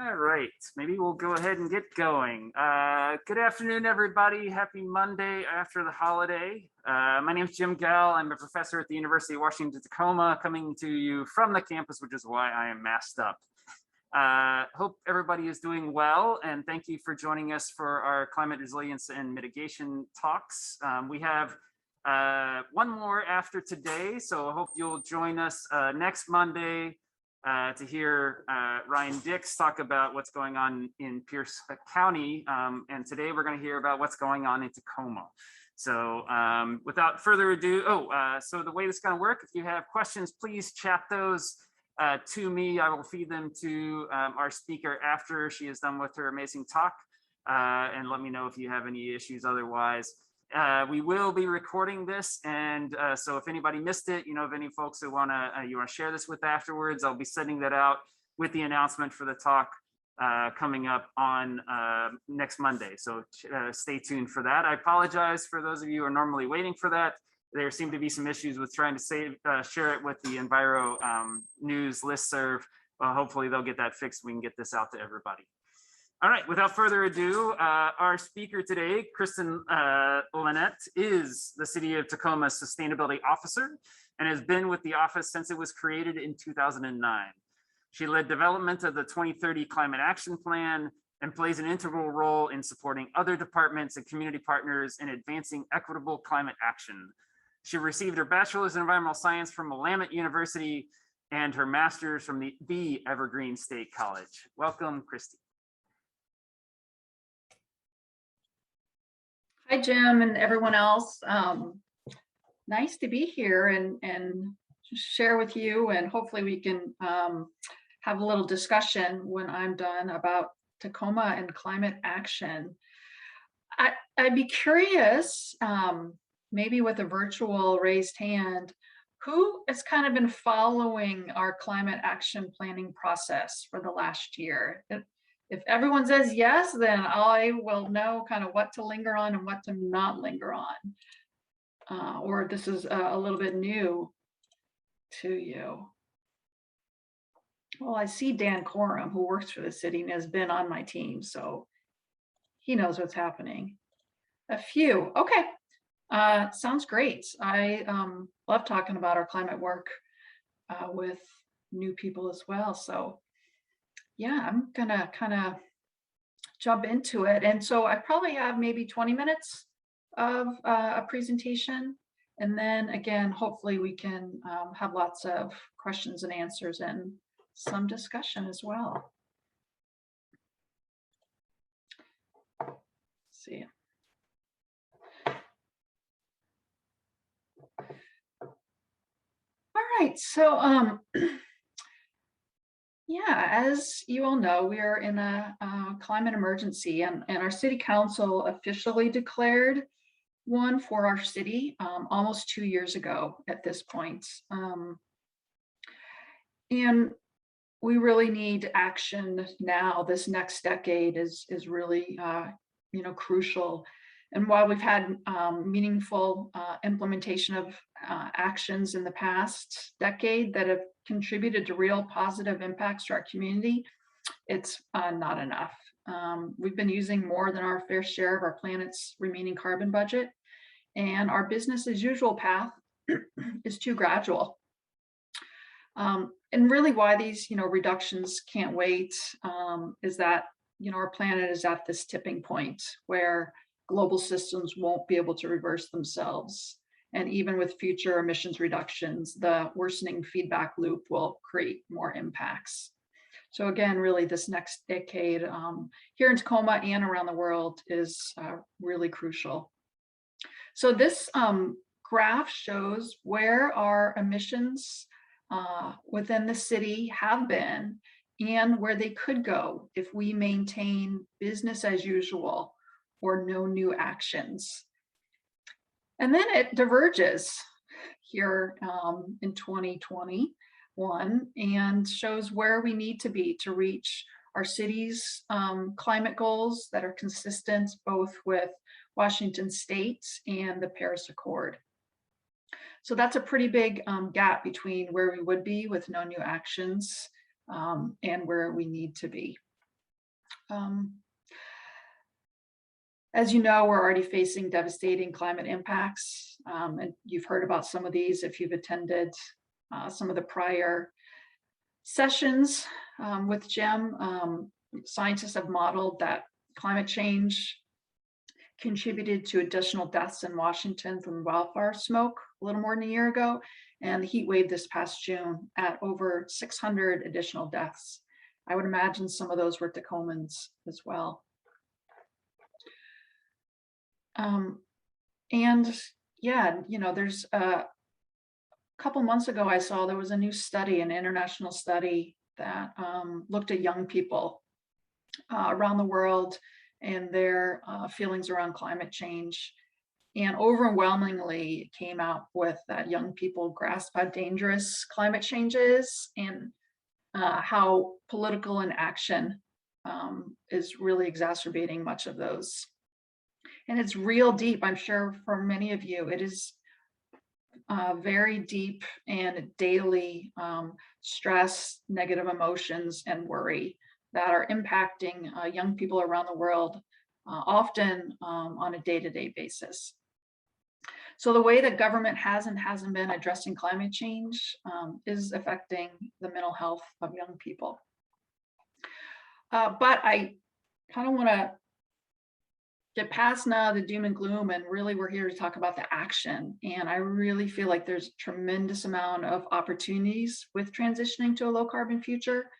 All right, maybe we'll go ahead and get going. Good afternoon, everybody. Happy Monday after the holiday. My name is Jim Gall. I'm a professor at the University of Washington, Tacoma, coming to you from the campus, which is why I am masked up. Hope everybody is doing well, and thank you for joining us for our climate resilience and mitigation talks. We have one more after today, so I hope you'll join us next Monday to hear Ryan Dix talk about what's going on in Pierce County. And today we're going to hear about what's going on in Tacoma. So without further ado, so the way this is going to work, if you have questions, please chat those to me. I will feed them to our speaker after she is done with her amazing talk. And let me know if you have any issues otherwise. We will be recording this, and so if anybody missed it, if any folks who want to share this with afterwards, I'll be sending that out with the announcement for the talk coming up on next Monday. So stay tuned for that. I apologize for those of you who are normally waiting for that. There seem to be some issues with trying to share it with the Enviro News listserv. Hopefully they'll get that fixed. We can get this out to everybody. All right, without further ado, our speaker today, Kristin Lynett, is the City of Tacoma's Sustainability Officer and has been with the office since it was created in 2009. She led development of the 2030 Climate Action Plan and plays an integral role in supporting other departments and community partners in advancing equitable climate action. She received her bachelor's in environmental science from Willamette University and her master's from the Evergreen State College. Welcome, Kristin. Hi, Jim, and everyone else. Nice to be here and share with you, and hopefully we can have a little discussion when I'm done about Tacoma and climate action. I'd be curious, maybe with a virtual raised hand, who has kind of been following our climate action planning process for the last year? If everyone says yes, then I will know kind of what to linger on and what to not linger on. Or this is a little bit new to you. Well, I see Dan Coram, who works for the city and has been on my team, so he knows what's happening. A few, okay, sounds great. I love talking about our climate work with new people as well, so. Yeah, I'm gonna kind of jump into it. And so I probably have maybe 20 minutes of a presentation. And then again, hopefully we can have lots of questions and answers and some discussion as well. Let's see. All right, so yeah, as you all know, we are in a climate emergency, and our city council officially declared one for our city almost 2 years ago at this point. And we really need action now. This next decade is really crucial. And while we've had meaningful implementation of actions in the past decade that have contributed to real positive impacts to our community, it's not enough. We've been using more than our fair share of our planet's remaining carbon budget, and our business as usual path is too gradual. And really why these reductions can't wait is that our planet is at this tipping point where global systems won't be able to reverse themselves. And even with future emissions reductions, the worsening feedback loop will create more impacts. So again, really this next decade here in Tacoma and around the world is really crucial. So this graph shows where our emissions within the city have been and where they could go if we maintain business as usual or no new actions. And then it diverges here in 2021 and shows where we need to be to reach our city's climate goals that are consistent both with Washington State and the Paris Accord. So that's a pretty big gap between where we would be with no new actions and where we need to be. As you know, we're already facing devastating climate impacts, and you've heard about some of these if you've attended some of the prior sessions with Jim. Scientists have modeled that climate change contributed to additional deaths in Washington from wildfire smoke a little more than a year ago, and the heat wave this past June at over 600 additional deaths. I would imagine some of those were Tacomans as well. And yeah, you know, there's a couple months ago, I saw there was a new study, an international study that looked at young people around the world and their feelings around climate change. And overwhelmingly came out with that young people grasp how dangerous climate change is and how political inaction is really exacerbating much of those. And it's real deep, I'm sure for many of you, it is very deep and daily stress, negative emotions, and worry that are impacting young people around the world, often on a day-to-day basis. So the way that government hasn't been addressing climate change is affecting the mental health of young people. But I kind of want to get past now the doom and gloom, and really we're here to talk about the action. And I really feel like there's a tremendous amount of opportunities with transitioning to a low carbon future,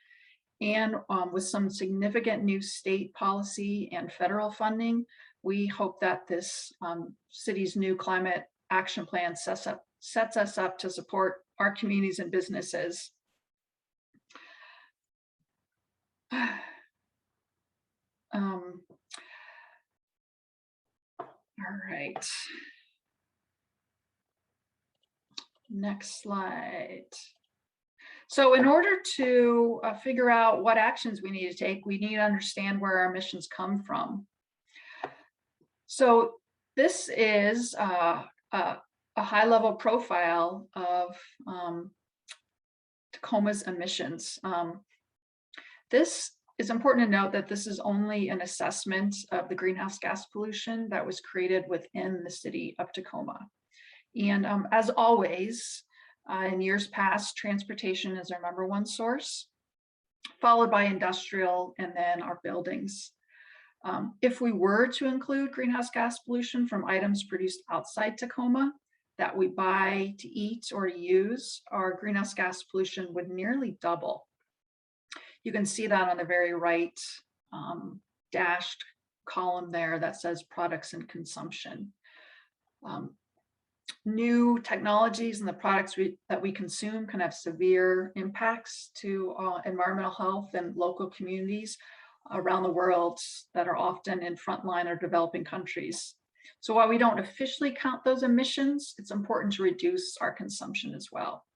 and with some significant new state policy and federal funding. We hope that this city's new climate action plan sets us up to support our communities and businesses. All right. Next slide. So in order to figure out what actions we need to take, we need to understand where our emissions come from. So this is a high-level profile of Tacoma's emissions. This is important to note that this is only an assessment of the greenhouse gas pollution that was created within the city of Tacoma. And as always, in years past, transportation is our #1 source, followed by industrial, and then our buildings. If we were to include greenhouse gas pollution from items produced outside Tacoma that we buy to eat or to use, our greenhouse gas pollution would nearly double. You can see that on the very right dashed column there that says products and consumption. New technologies and the products that we consume can have severe impacts to environmental health and local communities around the world that are often in frontline or developing countries. So while we don't officially count those emissions, it's important to reduce our consumption as well.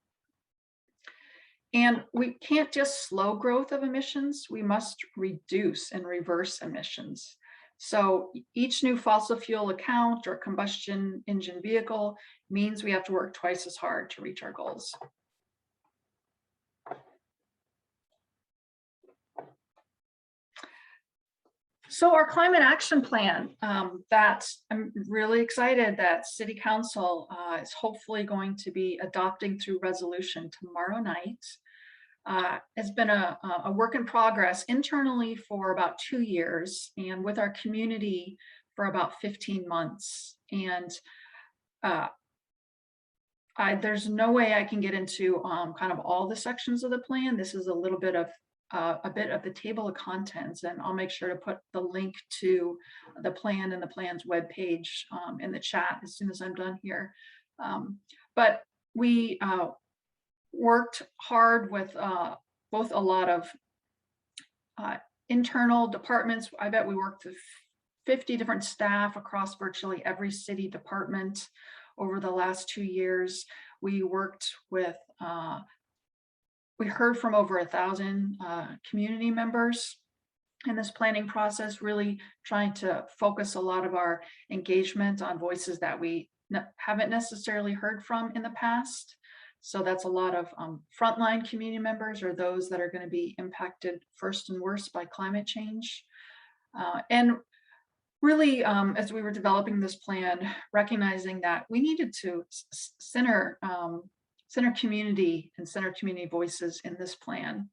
And we can't just slow growth of emissions, we must reduce and reverse emissions. So each new fossil fuel account or combustion engine vehicle means we have to work twice as hard to reach our goals. So our climate action plan, that I'm really excited that City Council is hopefully going to be adopting through resolution tomorrow night. It's been a work in progress internally for about 2 years and with our community for about 15 months. And there's no way I can get into kind of all the sections of the plan. This is a little bit of the table of contents, and I'll make sure to put the link to the plan and the plan's webpage in the chat as soon as I'm done here. But we worked hard with both a lot of internal departments. I bet we worked with 50 different staff across virtually every city department over the last 2 years. We worked with, we heard from over 1,000 community members in this planning process, really trying to focus a lot of our engagement on voices that we haven't necessarily heard from in the past. So that's a lot of frontline community members, or those that are going to be impacted first and worst by climate change. And really, as we were developing this plan, recognizing that we needed to center community and center community voices in this plan.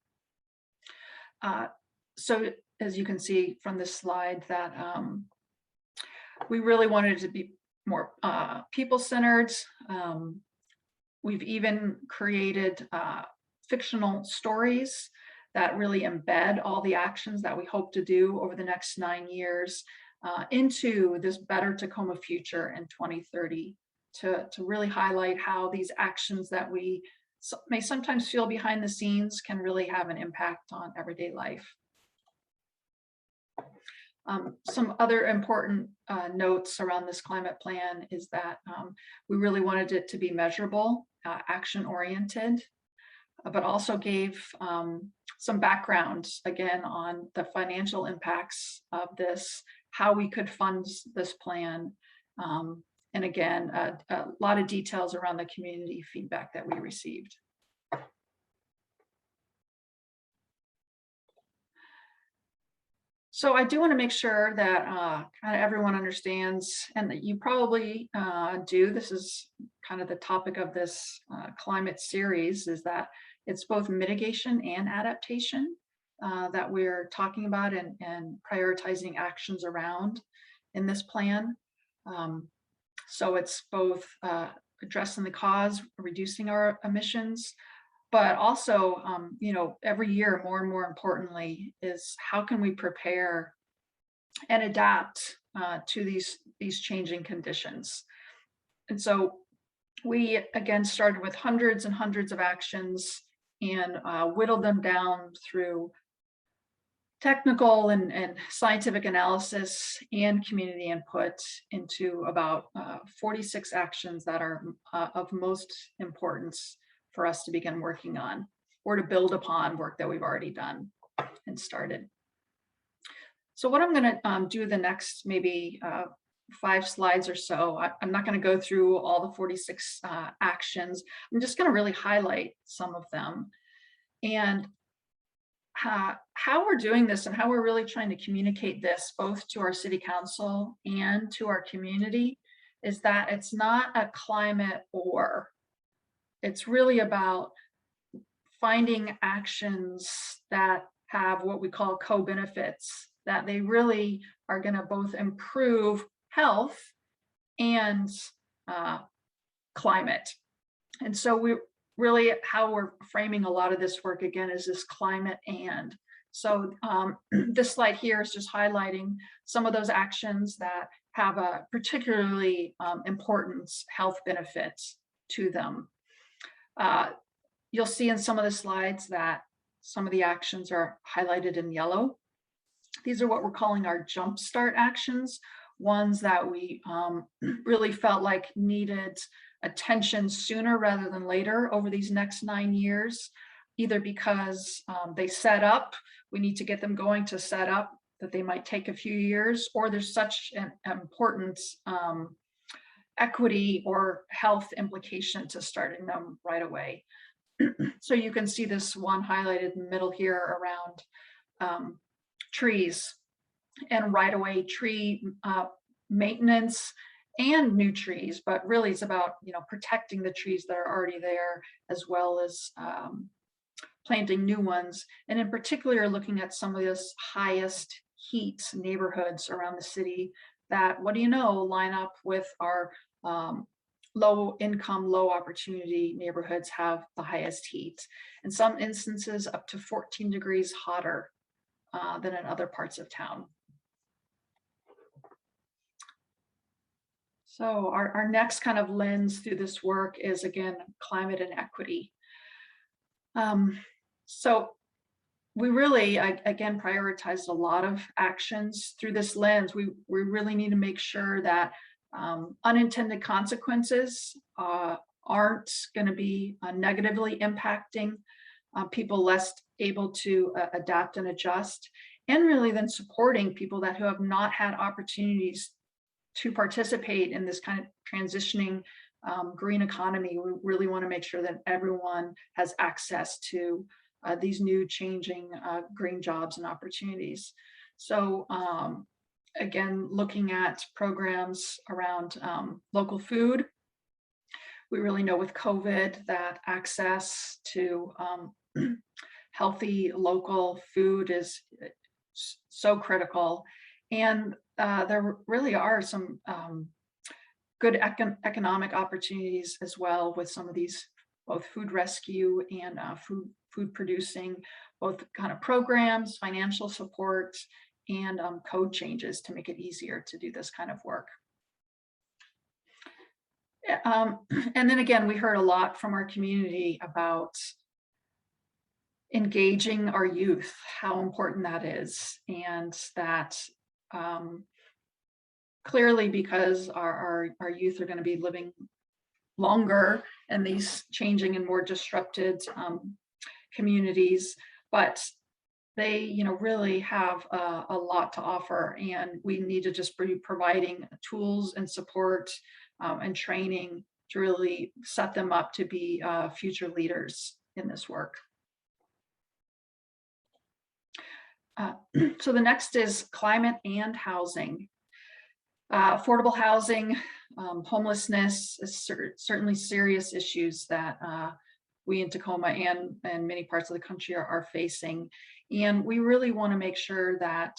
So as you can see from this slide, that we really wanted it to be more people-centered. We've even created fictional stories that really embed all the actions that we hope to do over the next 9 years into this better Tacoma future in 2030, to really highlight how these actions that we may sometimes feel behind the scenes can really have an impact on everyday life. Some other important notes around this climate plan is that we really wanted it to be measurable, action-oriented, but also gave some background, again, on the financial impacts of this, how we could fund this plan, and again, a lot of details around the community feedback that we received. So I do want to make sure that kind of everyone understands, and that you probably do. This is kind of the topic of this climate series, is that it's both mitigation and adaptation that we're talking about and prioritizing actions around in this plan. So it's both addressing the cause, reducing our emissions, but also, every year, more and more importantly, is how can we prepare and adapt to these changing conditions. And so we, again, started with hundreds and hundreds of actions and whittled them down through technical and scientific analysis and community input into about 46 actions that are of most importance for us to begin working on, or to build upon work that we've already done and started. So what I'm going to do the next maybe 5 slides or so, I'm not going to go through all the 46 actions. I'm just going to really highlight some of them, and how we're doing this and how we're really trying to communicate this both to our city council and to our community is that it's not a climate or. It's really about finding actions that have what we call co-benefits, that they really are going to both improve health and climate. And so we really, how we're framing a lot of this work, again, is this climate and. So this slide here is just highlighting some of those actions that have a particularly important health benefits to them. You'll see in some of the slides that some of the actions are highlighted in yellow. These are what we're calling our jumpstart actions, ones that we really felt like needed attention sooner rather than later over these next 9 years, either because they set up, we need to get them going to set up, that they might take a few years, or there's such an important equity or health implication to starting them right away. So you can see this one highlighted in the middle here around trees and right away tree maintenance and new trees, but really it's about protecting the trees that are already there, as well as planting new ones, and in particular looking at some of this highest heat neighborhoods around the city that, what do you know, line up with our low income, low opportunity neighborhoods have the highest heat. In some instances, up to 14 degrees hotter than in other parts of town. So our next kind of lens through this work is, again, climate and equity. So we really, again, prioritized a lot of actions through this lens. We really need to make sure that unintended consequences aren't going to be negatively impacting people less able to adapt and adjust, and really then supporting people who have not had opportunities to participate in this kind of transitioning green economy. We really want to make sure that everyone has access to these new changing green jobs and opportunities. So again, looking at programs around local food. We really know with COVID that access to healthy local food is so critical. And there really are some good economic opportunities as well with some of these, both food rescue and food producing, both kind of programs, financial support, and code changes to make it easier to do this kind of work. And then again, we heard a lot from our community about engaging our youth, how important that is, and that clearly because our youth are going to be living longer in these changing and more disrupted communities, but they really have a lot to offer, and we need to just be providing tools and support and training to really set them up to be future leaders in this work. So the next is climate and housing. Affordable housing, homelessness is certainly serious issues that we in Tacoma and many parts of the country are facing. And we really want to make sure that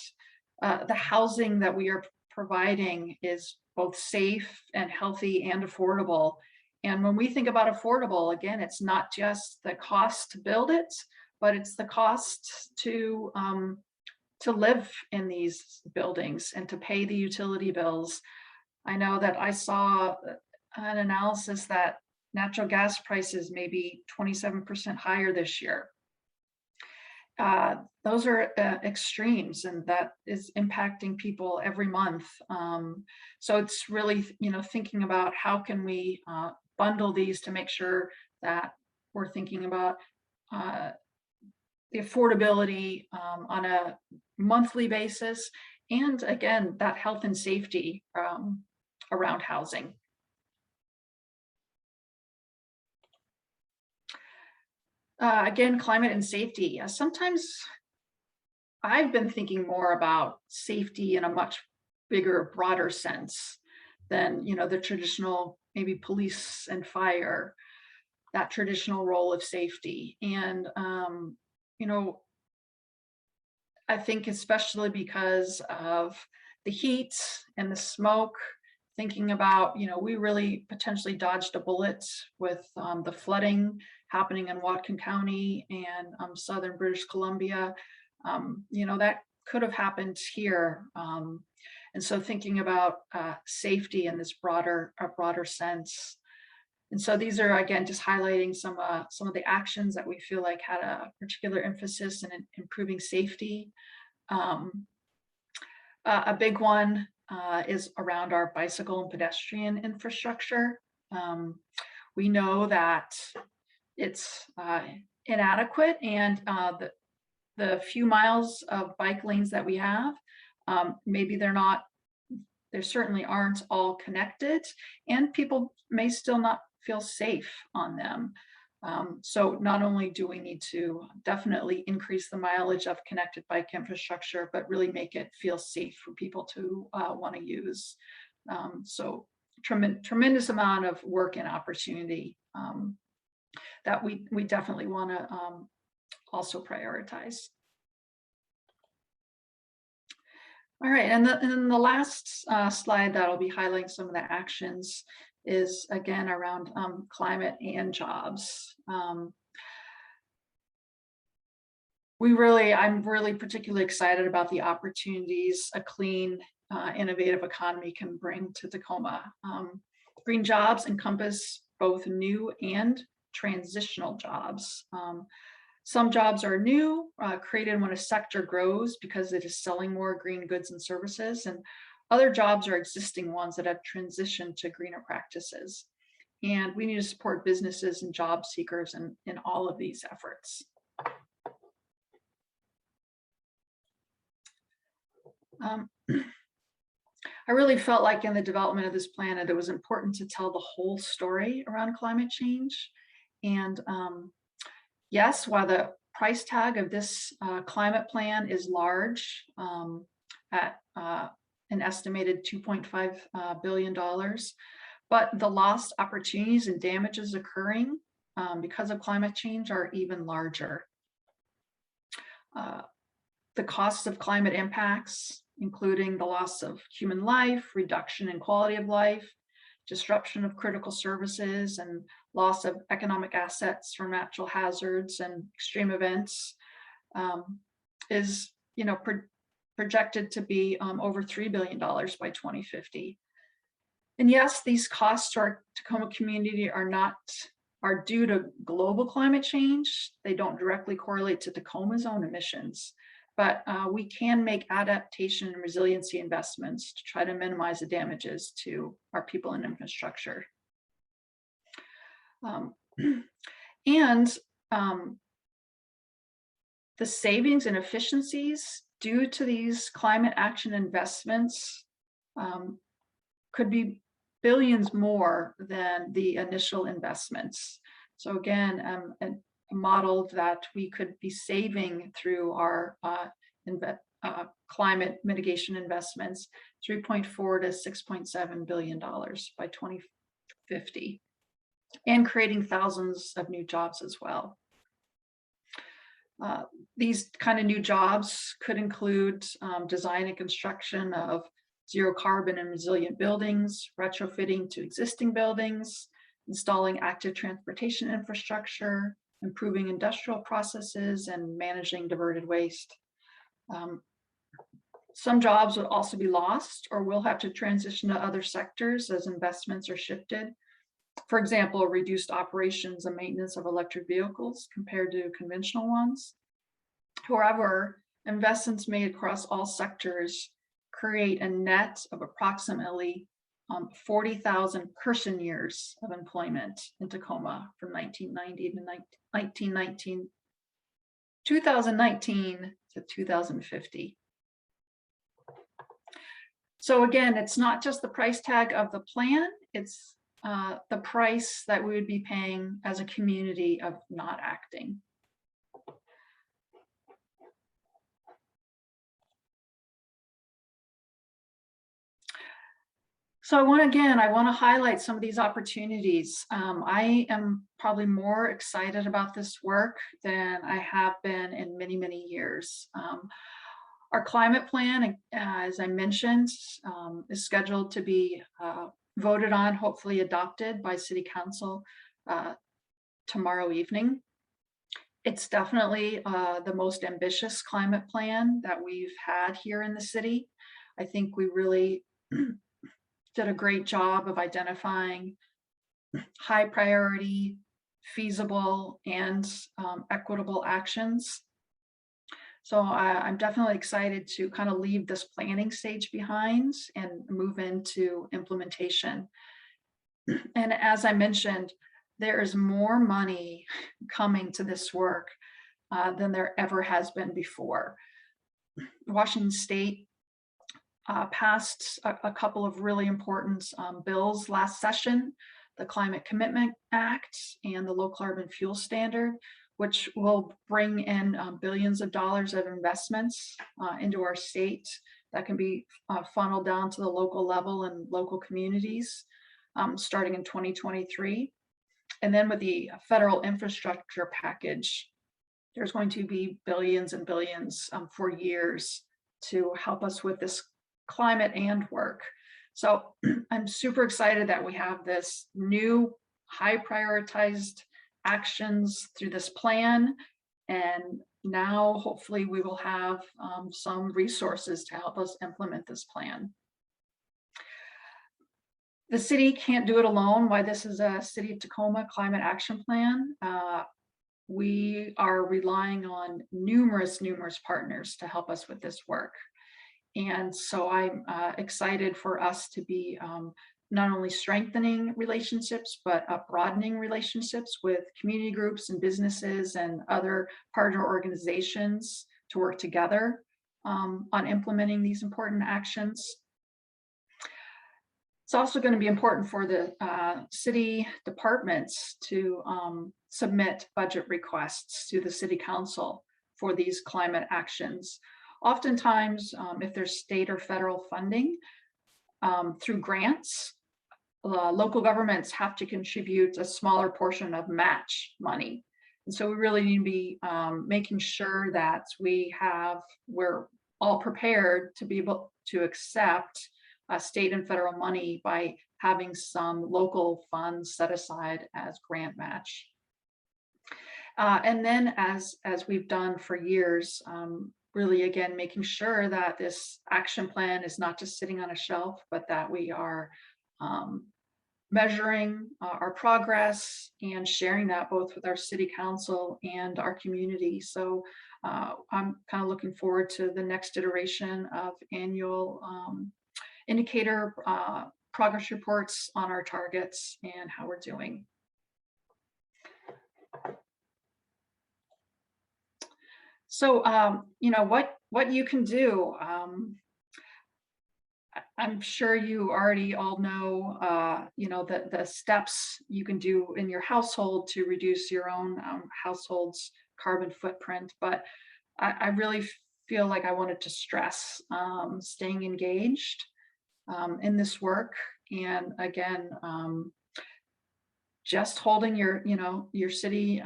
the housing that we are providing is both safe and healthy and affordable. And when we think about affordable, again, it's not just the cost to build it, but it's the cost to live in these buildings and to pay the utility bills. I know that I saw an analysis that natural gas prices may be 27% higher this year. Those are extremes, and that is impacting people every month. So it's really, thinking about how can we bundle these to make sure that we're thinking about the affordability on a monthly basis, and again, that health and safety around housing. Again, climate and safety. Sometimes I've been thinking more about safety in a much bigger, broader sense than, the traditional, maybe police and fire, that traditional role of safety. And, I think especially because of the heat and the smoke, thinking about, we really potentially dodged a bullet with the flooding happening in Whatcom County and southern British Columbia. That could have happened here. And so thinking about safety in this broader sense. And so these are, again, just highlighting some of the actions that we feel like had a particular emphasis in improving safety. A big one is around our bicycle and pedestrian infrastructure. We know that it's inadequate, and the few miles of bike lanes that we have, maybe they certainly aren't all connected, and people may still not feel safe on them. So not only do we need to definitely increase the mileage of connected bike infrastructure, but really make it feel safe for people to want to use. So tremendous amount of work and opportunity that we definitely want to also prioritize. All right, and then the last slide that I'll be highlighting some of the actions is again around climate and jobs. I'm really particularly excited about the opportunities a clean, innovative economy can bring to Tacoma. Green jobs encompass both new and transitional jobs. Some jobs are new, created when a sector grows because it is selling more green goods and services, and other jobs are existing ones that have transitioned to greener practices. And we need to support businesses and job seekers in all of these efforts. I really felt like in the development of this plan that it was important to tell the whole story around climate change. And yes, while the price tag of this climate plan is large, at an estimated $2.5 billion, but the lost opportunities and damages occurring because of climate change are even larger. The costs of climate impacts, including the loss of human life, reduction in quality of life, disruption of critical services, and loss of economic assets from natural hazards and extreme events, is projected to be over $3 billion by 2050. And yes, these costs to our Tacoma community are due to global climate change. They don't directly correlate to Tacoma's own emissions, but we can make adaptation and resiliency investments to try to minimize the damages to our people and infrastructure. And the savings and efficiencies due to these climate action investments could be billions more than the initial investments. So again, a model that we could be saving through our climate mitigation investments, 3.4 to $6.7 billion by 2050, and creating thousands of new jobs as well. These kind of new jobs could include design and construction of zero carbon and resilient buildings, retrofitting to existing buildings, installing active transportation infrastructure, improving industrial processes, and managing diverted waste. Some jobs would also be lost or will have to transition to other sectors as investments are shifted. For example, reduced operations and maintenance of electric vehicles compared to conventional ones. However, investments made across all sectors create a net of approximately 40,000 person years of employment in Tacoma from 2019 to 2050. So again, it's not just the price tag of the plan, it's the price that we would be paying as a community of not acting. So I want to highlight some of these opportunities. I am probably more excited about this work than I have been in many, many years. Our climate plan, as I mentioned, is scheduled to be voted on, hopefully adopted by City Council tomorrow evening. It's definitely the most ambitious climate plan that we've had here in the city. I think we really did a great job of identifying high priority, feasible, and equitable actions. So I'm definitely excited to kind of leave this planning stage behind and move into implementation. And as I mentioned, there is more money coming to this work than there ever has been before. Washington State passed a couple of really important bills last session, the Climate Commitment Act and the Low Carbon Fuel Standard, which will bring in billions of dollars of investments into our state that can be funneled down to the local level and local communities starting in 2023. And then with the federal infrastructure package, there's going to be billions and billions for years to help us with this climate and work. So I'm super excited that we have this new high prioritized actions through this plan. And now hopefully we will have some resources to help us implement this plan. The city can't do it alone. Why this is a City of Tacoma Climate Action Plan. We are relying on numerous partners to help us with this work. And so I'm excited for us to be not only strengthening relationships, but broadening relationships with community groups and businesses and other partner organizations to work together on implementing these important actions. It's also going to be important for the city departments to submit budget requests to the city council for these climate actions. Oftentimes, if there's state or federal funding through grants, local governments have to contribute a smaller portion of match money. And so we really need to be making sure that we're all prepared to be able to accept state and federal money by having some local funds set aside as grant match. And then as we've done for years, really again, making sure that this action plan is not just sitting on a shelf, but that we are measuring our progress and sharing that both with our city council and our community. So I'm kind of looking forward to the next iteration of annual indicator progress reports on our targets and how we're doing. So, what you can do, I'm sure you already all know, the steps you can do in your household to reduce your own household's carbon footprint. But I really feel like I wanted to stress staying engaged in this work. And again, just holding your city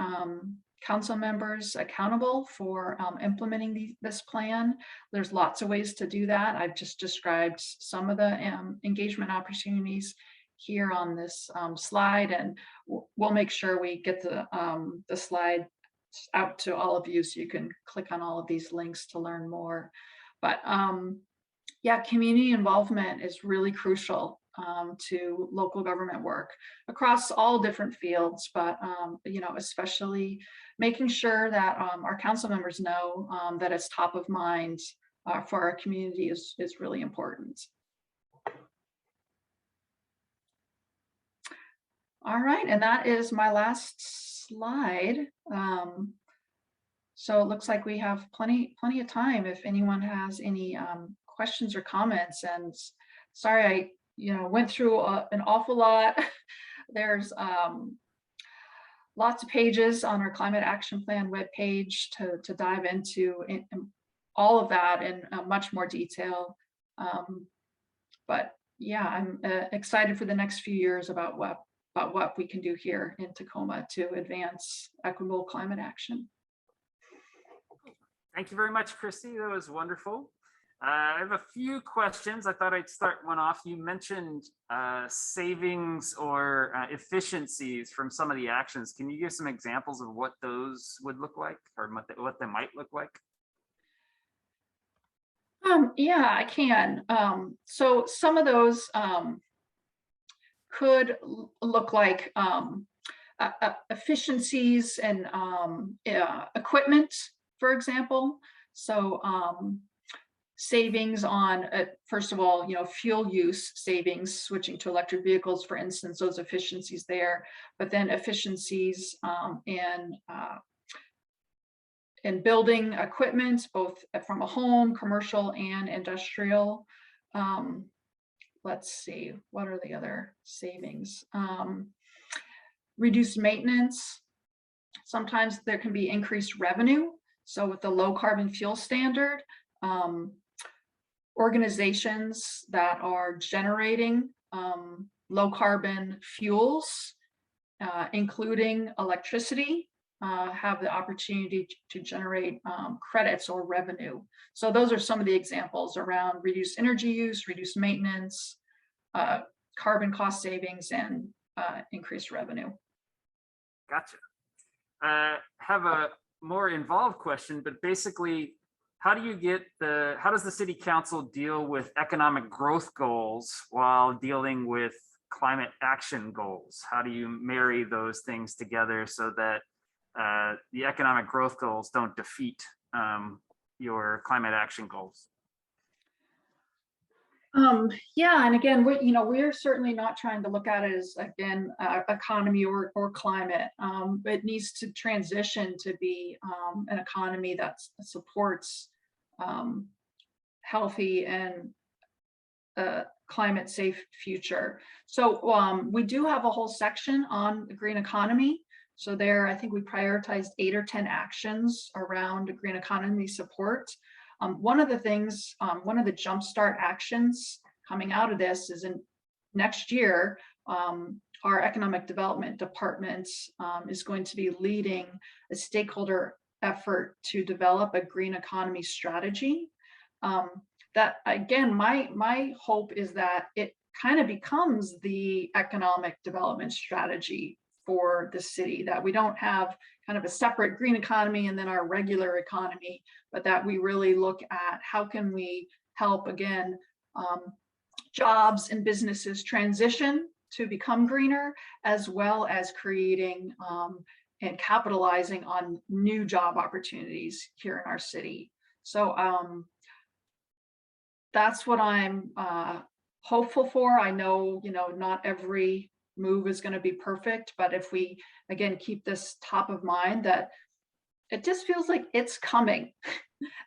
council members accountable for implementing this plan. There's lots of ways to do that. I've just described some of the engagement opportunities here on this slide, and we'll make sure we get the slide out to all of you so you can click on all of these links to learn more. But yeah, community involvement is really crucial to local government work across all different fields, but especially making sure that our council members know that it's top of mind for our community is really important. All right, and that is my last slide. So it looks like we have plenty of time if anyone has any questions or comments. And sorry, I went through an awful lot. There's lots of pages on our climate action plan webpage to dive into all of that in much more detail. But yeah, I'm excited for the next few years about what we can do here in Tacoma to advance equitable climate action. Thank you very much, Christy. That was wonderful. I have a few questions. I thought I'd start one off. You mentioned savings or efficiencies from some of the actions. Can you give some examples of what those would look like, or what they might look like? Yeah, I can. So some of those could look like efficiencies and equipment, for example. So savings on, first of all, fuel use savings, switching to electric vehicles, for instance, those efficiencies there, but then efficiencies in building equipment, both from a home, commercial, and industrial. Let's see, what are the other savings? Reduced maintenance. Sometimes there can be increased revenue. So with the low carbon fuel standard, organizations that are generating low carbon fuels, including electricity, have the opportunity to generate credits or revenue. So those are some of the examples around reduced energy use, reduced maintenance, carbon cost savings, and increased revenue. Gotcha. Have a more involved question, but basically, how does the city council deal with economic growth goals while dealing with climate action goals? How do you marry those things together so that the economic growth goals don't defeat your climate action goals? Yeah, and again, we're certainly not trying to look at it as, again, economy or climate. It needs to transition to be an economy that supports healthy and climate safe future. So we do have a whole section on the green economy. So there, I think we prioritized 8 or 10 actions around green economy support. One of the things, one of the jumpstart actions coming out of this is in next year, our economic development department is going to be leading a stakeholder effort to develop a green economy strategy. That again, my hope is that it kind of becomes the economic development strategy for the city, that we don't have kind of a separate green economy and then our regular economy, but that we really look at how can we help, again, jobs and businesses transition to become greener, as well as creating and capitalizing on new job opportunities here in our city. So that's what I'm hopeful for. I know, not every move is going to be perfect, but if we, again, keep this top of mind, that it just feels like it's coming.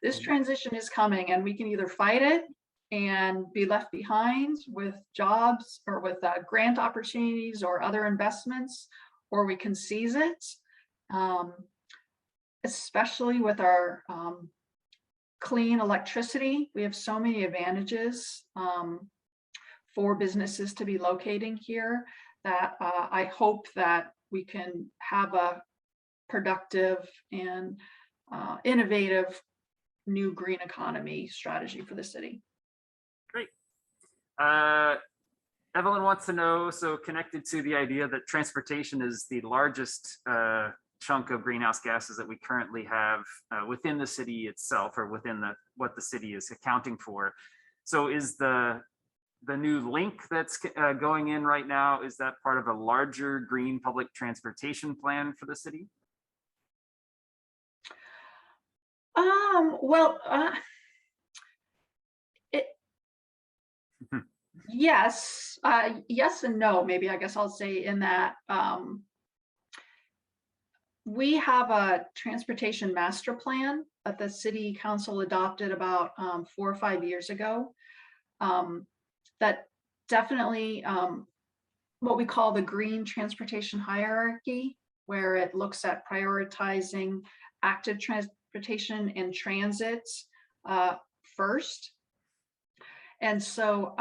This transition is coming, and we can either fight it and be left behind with jobs or with grant opportunities or other investments, or we can seize it, especially with our clean electricity. We have so many advantages for businesses to be locating here that I hope that we can have a productive and innovative new green economy strategy for the city. Great. Evelyn wants to know, so connected to the idea that transportation is the largest chunk of greenhouse gases that we currently have within the city itself, or within what the city is accounting for. So is the new link that's going in right now, is that part of a larger green public transportation plan for the city? Well, yes, yes and no, maybe. I guess I'll say in that we have a transportation master plan that the city council adopted about 4 or 5 years ago. That definitely what we call the green transportation hierarchy, where it looks at prioritizing active transportation and transit first. And so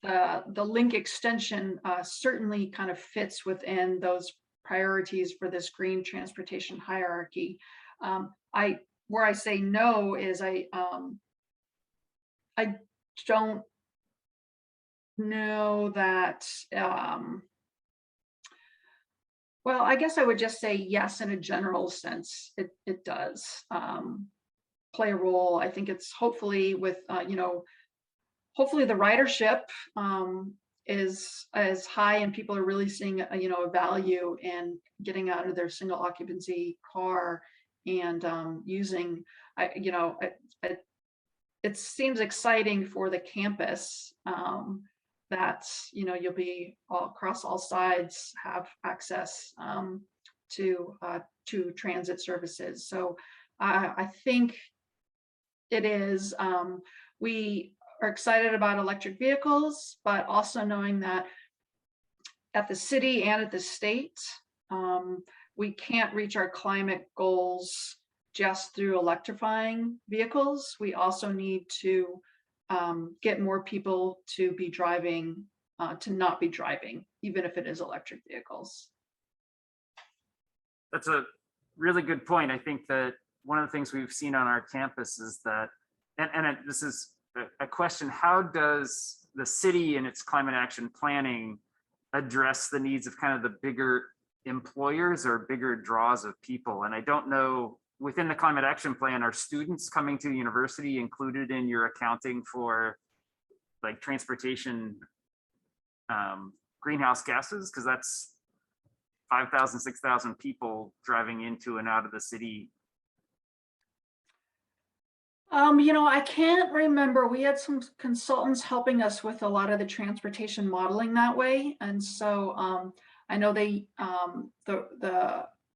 the link extension certainly kind of fits within those priorities for this green transportation hierarchy. Where I say no is I don't know that, well, I guess I would just say yes, in a general sense, it does play a role. I think it's hopefully with, hopefully the ridership is as high and people are really seeing, a value in getting out of their single occupancy car and using, it seems exciting for the campus that, you'll be all across all sides have access to transit services. So I think it is, we are excited about electric vehicles, but also knowing that at the city and at the state, we can't reach our climate goals just through electrifying vehicles. We also need to get more people to be driving, to not be driving, even if it is electric vehicles. That's a really good point. I think that one of the things we've seen on our campus is that, this is a question, how does the city and its climate action planning address the needs of kind of the bigger employers or bigger draws of people? And I don't know, within the climate action plan, are students coming to the university included in your accounting for like transportation greenhouse gases? Because that's 5,000, 6,000 people driving into and out of the city. I can't remember. We had some consultants helping us with a lot of the transportation modeling that way. And so I know the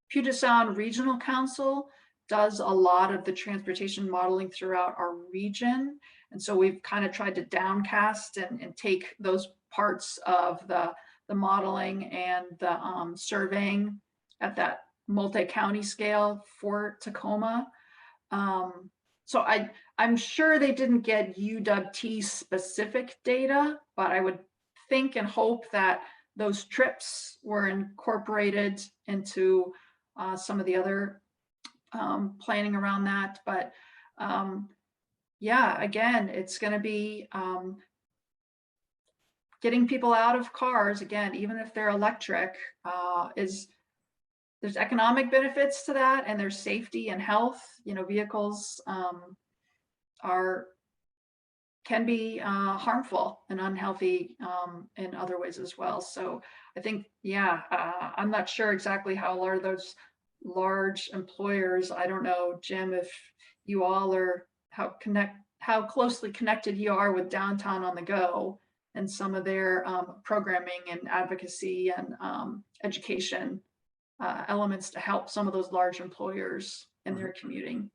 Puget Sound Regional Council does a lot of the transportation modeling throughout our region. And so we've kind of tried to downcast and take those parts of the modeling and the surveying at that multi-county scale for Tacoma. So I'm sure they didn't get UWT specific data, but I would think and hope that those trips were incorporated into some of the other planning around that. But yeah, again, it's going to be getting people out of cars, again, even if they're electric, there's economic benefits to that, and there's safety and health. You know, vehicles can be harmful and unhealthy in other ways as well. So I think, yeah, I'm not sure exactly how large those large employers, I don't know, Jim, if you all are, how closely connected you are with Downtown on the Go and some of their programming and advocacy and education elements to help some of those large employers in their commuting.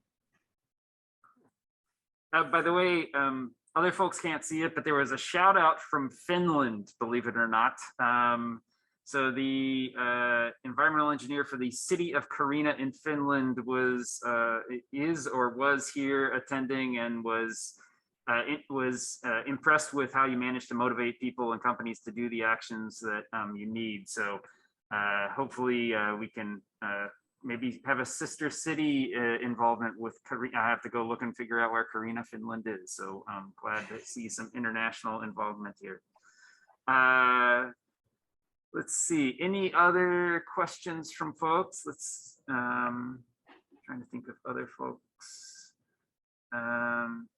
By the way, other folks can't see it, but there was a shout out from Finland, believe it or not. So the environmental engineer for the city of Carina in Finland was here attending and was impressed with how you managed to motivate people and companies to do the actions that you need. So hopefully we can maybe have a sister city involvement with Carina. I have to go look and figure out where Carina, Finland is. So I'm glad to see some international involvement here. Let's see, any other questions from folks? Let's trying to think of other folks. I'm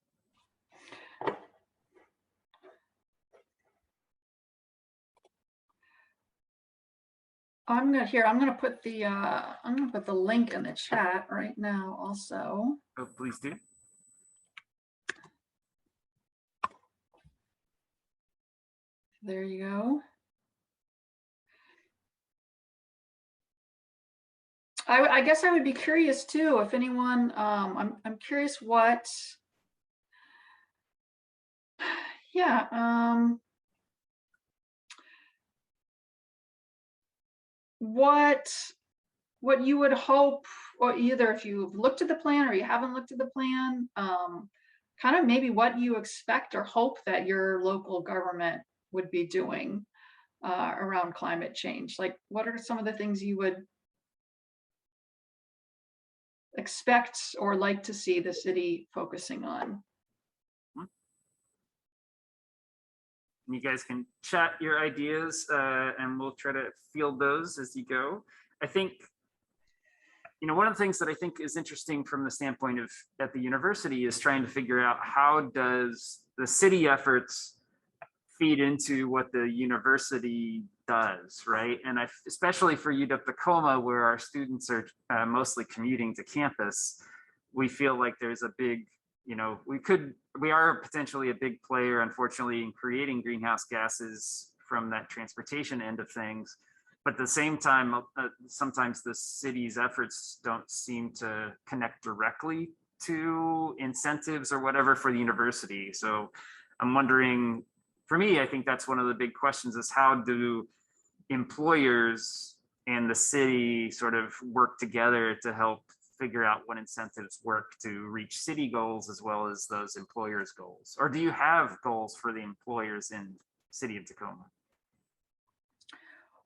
gonna put the link in the chat right now also. Oh, please do. There you go. I guess I would be curious too, if anyone, I'm curious what, yeah, what you would hope, or either if you've looked at the plan or you haven't looked at the plan, kind of maybe what you expect or hope that your local government would be doing around climate change. Like, what are some of the things you would expect or like to see the city focusing on? You guys can chat your ideas and we'll try to field those as you go. I think, you know, one of the things that I think is interesting from the standpoint of at the university is trying to figure out how does the city efforts feed into what the university does, right? And especially for UW-Tacoma, where our students are mostly commuting to campus, we feel like there's a big, you know, we are potentially a big player, unfortunately, in creating greenhouse gases from that transportation end of things. But at the same time, sometimes the city's efforts don't seem to connect directly to incentives or whatever for the university. So I'm wondering, for me, I think that's one of the big questions is how do employers and the city sort of work together to help figure out what incentives work to reach city goals as well as those employers' goals? Or do you have goals for the employers in city of Tacoma?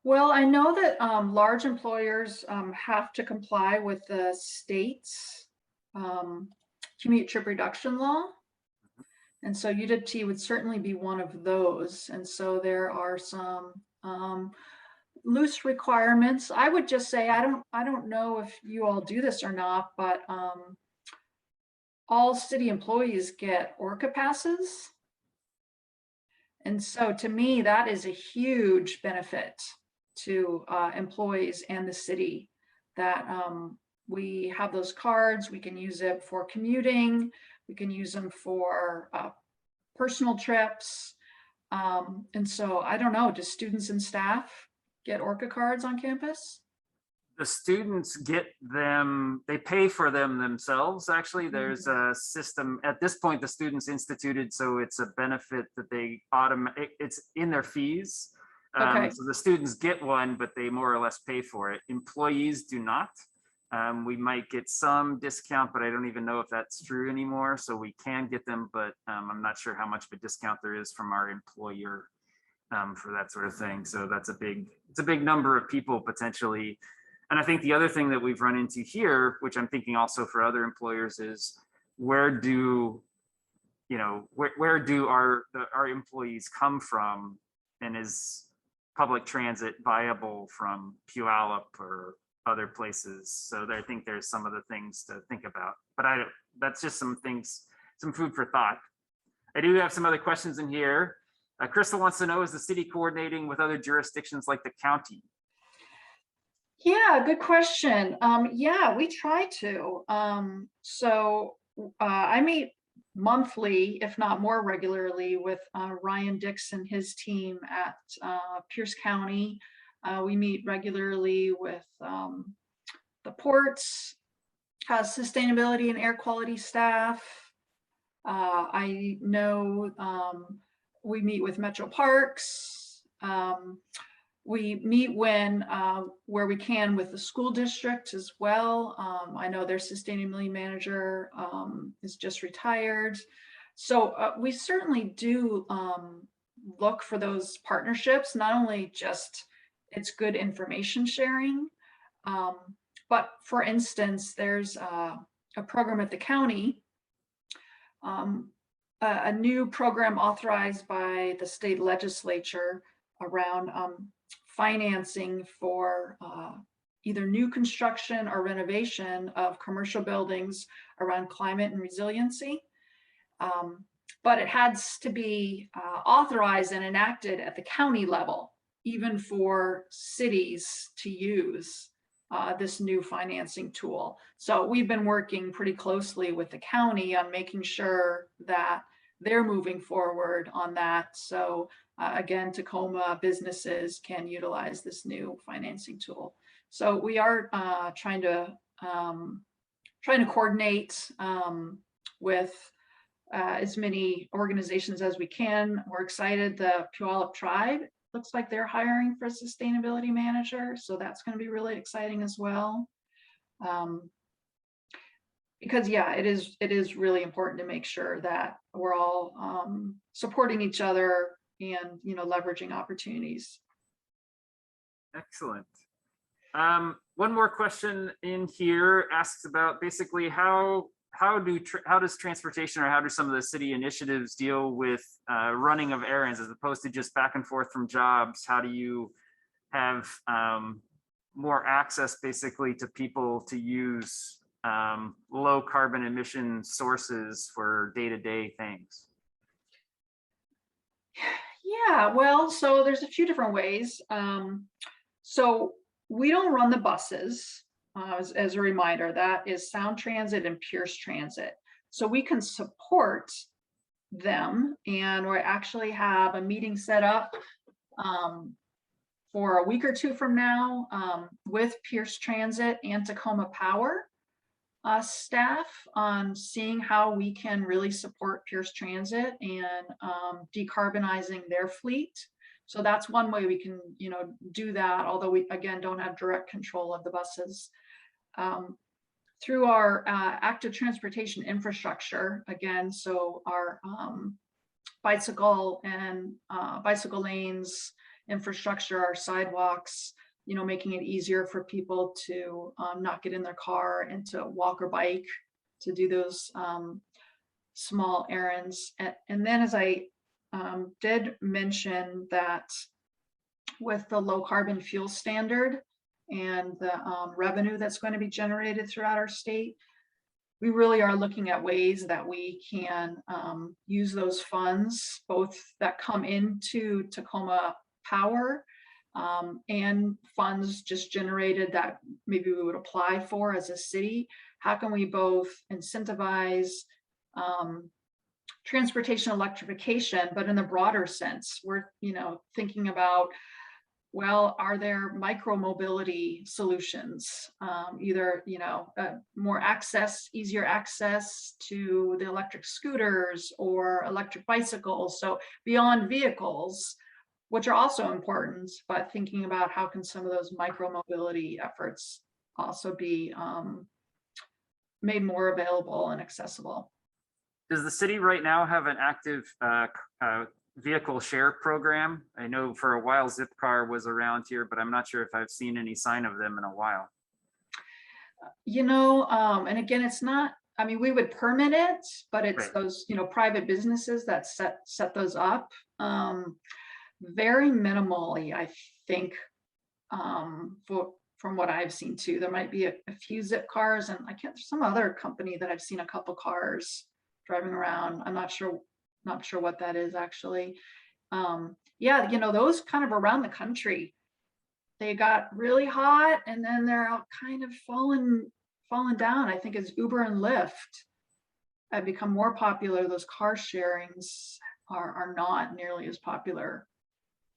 Well, I know that large employers have to comply with the state's commute trip reduction law. And so UWT would certainly be one of those. And so there are some loose requirements. I would just say, I don't know if you all do this or not, but all city employees get Orca passes. And so to me, that is a huge benefit to employees and the city, that we have those cards. We can use it for commuting. We can use them for personal trips. And so I don't know, do students and staff get Orca cards on campus? The students get them, they pay for them themselves. Actually, there's a system at this point the students instituted, so it's a benefit that they it's in their fees. Okay, So the students get one, but they more or less pay for it. Employees do not. We might get some discount, but I don't even know if that's true anymore. So we can get them, but I'm not sure how much of a discount there is from our employer for that sort of thing. So it's a big number of people potentially. And I think the other thing that we've run into here, which I'm thinking also for other employers, is where do our employees come from, and is public transit viable from Puyallup or other places? So I think there's some of the things to think about. But that's just some food for thought. I do have some other questions in here. Crystal wants to know, is the city coordinating with other jurisdictions like the county? yeah, good question. Yeah, we try to. I meet monthly, if not more regularly, with Ryan Dix and his team at Pierce County. We meet regularly with the ports, sustainability and air quality staff. I know we meet with Metro Parks. We meet where we can with the school district as well. I know their sustainability manager is just retired. So we certainly do look for those partnerships, not only just it's good information sharing, but for instance, there's a program at the county, a new program authorized by the state legislature around financing for either new construction or renovation of commercial buildings around climate and resiliency. But it has to be authorized and enacted at the county level, even for cities to use this new financing tool. So we've been working pretty closely with the county on making sure that they're moving forward on that. So again, Tacoma businesses can utilize this new financing tool. So we are trying to coordinate with as many organizations as we can. We're excited. The Puyallup Tribe looks like they're hiring for a sustainability manager, so that's going to be really exciting as well. Because yeah, it is really important to make sure that we're all supporting each other and leveraging opportunities. Excellent. One more question in here asks about basically how does transportation, or how do some of the city initiatives deal with running of errands as opposed to just back and forth from jobs? How do you have more access basically to people to use low carbon emission sources for day-to-day things? Yeah, well, so there's a few different ways. So we don't run the buses. As a reminder, that is Sound Transit and Pierce Transit. So we can support them, and we actually have a meeting set up for a week or two from now with Pierce Transit and Tacoma Power staff on seeing how we can really support Pierce Transit and decarbonizing their fleet. So that's one way we can, do that, although we, again, don't have direct control of the buses. Through our active transportation infrastructure, again, so our bicycle and bicycle lanes infrastructure, our sidewalks, making it easier for people to not get in their car and to walk or bike to do those small errands. And then, as I did mention, that with the low carbon fuel standard and the revenue that's going to be generated throughout our state, we really are looking at ways that we can use those funds, both that come into Tacoma Power and funds just generated that maybe we would apply for as a city. How can we both incentivize transportation electrification, but in a broader sense? We're thinking about well, are there micro mobility solutions? Either, more access, easier access to the electric scooters or electric bicycles. So beyond vehicles, which are also important, but thinking about how can some of those micro mobility efforts also be made more available and accessible. Does the city right now have an active vehicle share program? I know for a while Zipcar was around here, but I'm not sure if I've seen any sign of them in a while. And again, it's not, I mean, we would permit it, but it's Right. those, private businesses that set those up. Very minimally, I think, from what I've seen too. There might be a few zip cars, and there's some other company that I've seen a couple cars driving around. I'm not sure what that is actually. Yeah, those kind of around the country, they got really hot and then they're out kind of fallen down. I think as Uber and Lyft have become more popular, those car sharings are not nearly as popular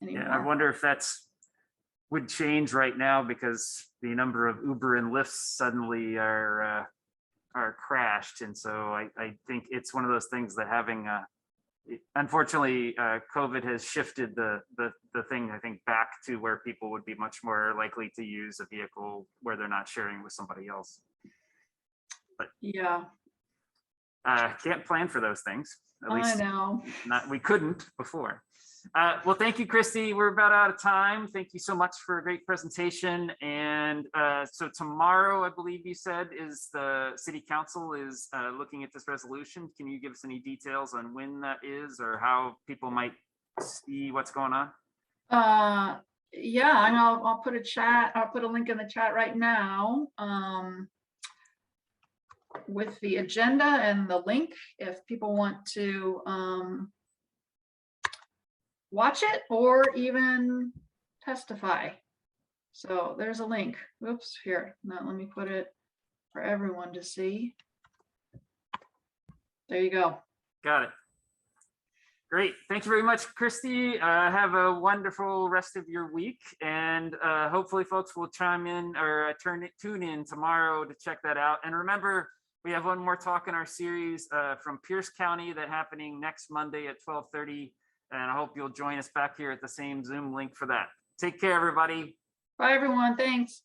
anymore. Yeah, I wonder if that's would change right now because the number of Uber and Lyfts suddenly are crashed, and so I think it's one of those things that having unfortunately COVID has shifted the thing, I think, back to where people would be much more likely to use a vehicle where they're not sharing with somebody else. But yeah, can't plan for those things. At least I know. we couldn't before. Well, thank you, Kristy. We're about out of time. Thank you so much for a great presentation. And so tomorrow, I believe you said, is the City Council is looking at this resolution. Can you give us any details on when that is or how people might see what's going on? Yeah, and I'll put a link in the chat right now. With the agenda and the link, if people want to watch it or even testify. So there's a link. Oops, here. Now let me put it for everyone to see. There you go. Got it. Great. Thank you very much, Kristy. Have a wonderful rest of your week. And hopefully folks will chime in or tune in tomorrow to check that out. And remember, we have one more talk in our series from Pierce County that happening next Monday at 12:30. And I hope you'll join us back here at the same Zoom link for that. Take care, everybody. Bye, everyone. Thanks.